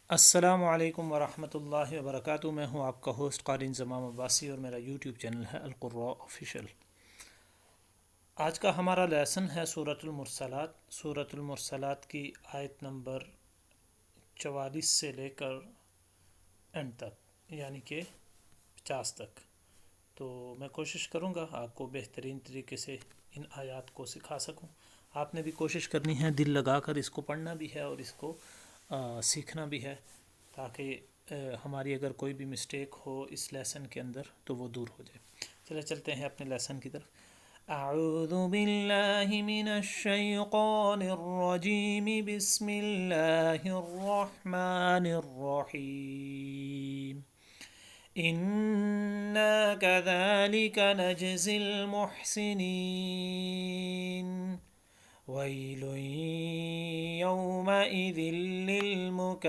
अस्सलामु अलैकुम वरहमतुल्लाहि वबरकातुहू। मैं हूँ आपका होस्ट क़ारी ज़माम अब्बासी और मेरा यूट्यूब चैनल है अल-क़ुर्रा ऑफ़िशियल। आज का हमारा लेसन है सूरतुल मुरसलात। सूरतुल मुरसलात की आयत नंबर 44 से लेकर एंड तक, यानी कि 50 तक। तो मैं कोशिश करूँगा आपको बेहतरीन तरीके से इन आयात को सिखा सकूँ। आपने भी कोशिश करनी है, दिल लगा कर इसको पढ़ना भी है और इसको सीखना भी है, ताकि हमारी अगर कोई भी मिस्टेक हो इस लेसन के अंदर तो वो दूर हो जाए। चले चलते हैं अपने लेसन की तरफ। अऊज़ु बिल्लाहि मिनश शैतानिर रजीम, बिस्मिल्लाहिर रहमानिर रहीम। इन्ना कज़ालिका नजज़िल मुहसिनीन, वैलुन यौमइज़िल लिलमुकज़्ज़िबीन,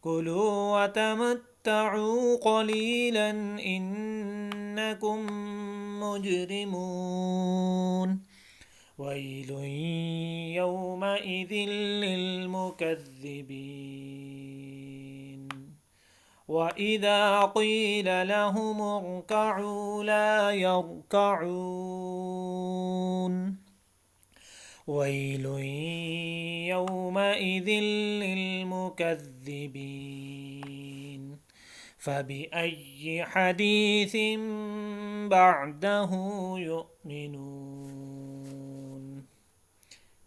कुलू वतमत्तऊ क़लीलन इन्नकुम मुजरिमून, वैलुन यौमइज़िल लिलमुकज़्ज़िबीन। वइज़ा क़ील लहुम इरकअू ला यरकऊन, वैलुन यौमइज़िल लिलमुकज़्ज़िबीन। फ़बिअय्यि हदीसिन बअदहु युमिनून।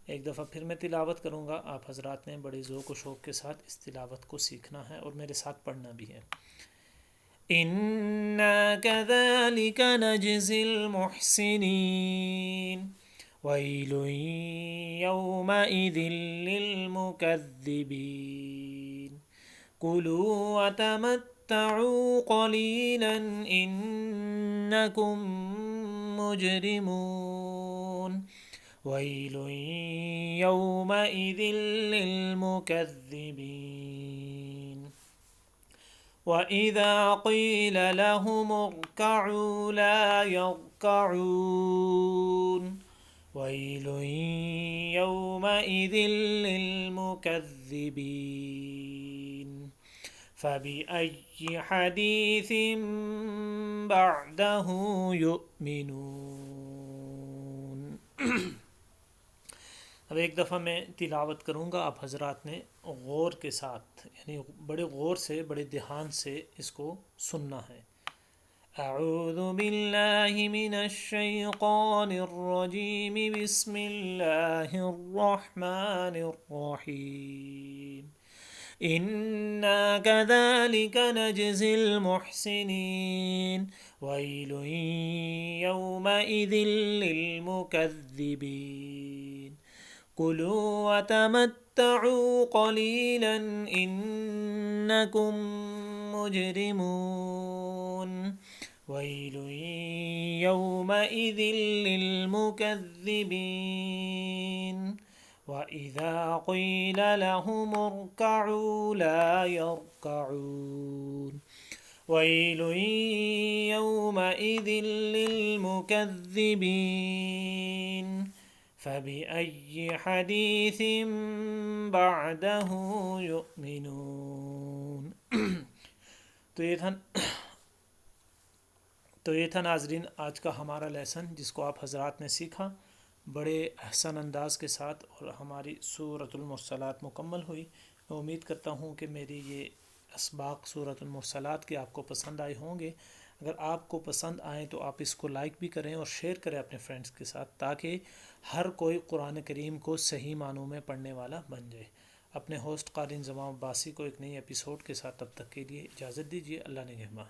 एक दफ़ा फिर मैं तिलावत करूँगा। आप हज़रात ने बड़े ज़ौक़ व शौक़ के साथ इस तिलावत को सीखना है और मेरे साथ पढ़ना भी है। इन्ना कज़ालिका नजज़िल मुहसिनीन, वैलुन यौमइज़िल लिलमुकज़्ज़िबीन, कुलू वतमत्तऊ क़लीलन इन्नकुम मुजरिमून, वैलुन यौमइज़िल लिलमुकज़्ज़िबीन। वइज़ा क़ील लहुम इरकअू ला यरकऊन, वैलुन यौमइज़िल लिलमुकज़्ज़िबीन। फ़बिअय्यि हदीसिन बअदहु युमिनून। अब एक दफ़ा मैं तिलावत करूँगा। आप हज़रात ने गौर के साथ, यानी बड़े गौर से, बड़े ध्यान से इसको सुनना है। अऊज़ु बिल्लाहि मिनश शैतानिर रजीम, बिस्मिल्लाहिर रहमानिर रहीम। इन्ना कज़ालिका नजज़िल मुहसिनीन, वैलुन यौमइज़िल लिलमुकज़्ज़िबीन, कुलू वतमत्तऊ क़लीलन इन्नकुम मुजरिमून, वैलुन यौमइज़िल लिलमुकज़्ज़िबीन। वइज़ा क़ील लहुम इरकअू ला यरकऊन, वैलुन यौमइज़िल लिलमुकज़्ज़िबीन। फ़बिअय्यि हदीसिन बअदहु युमिनून। तो ये था नाज़रीन आज का हमारा लेसन, जिसको आप हज़रात ने सीखा बड़े अहसन अंदाज के साथ, और हमारी सूरतुल मुरसलात मुकम्मल हुई। मैं उम्मीद करता हूँ कि मेरी ये असबाक़ सूरतुल मुरसलात के आपको पसंद आए होंगे। अगर आपको पसंद आए तो आप इसको लाइक भी करें और शेयर करें अपने फ्रेंड्स के साथ, ताकि हर कोई कुरान करीम को सही मानों में पढ़ने वाला बन जाए। अपने होस्ट क़ारी ज़माम अब्बासी को एक नई एपिसोड के साथ तब तक के लिए इजाज़त दीजिए। अल्लाह निगहबान।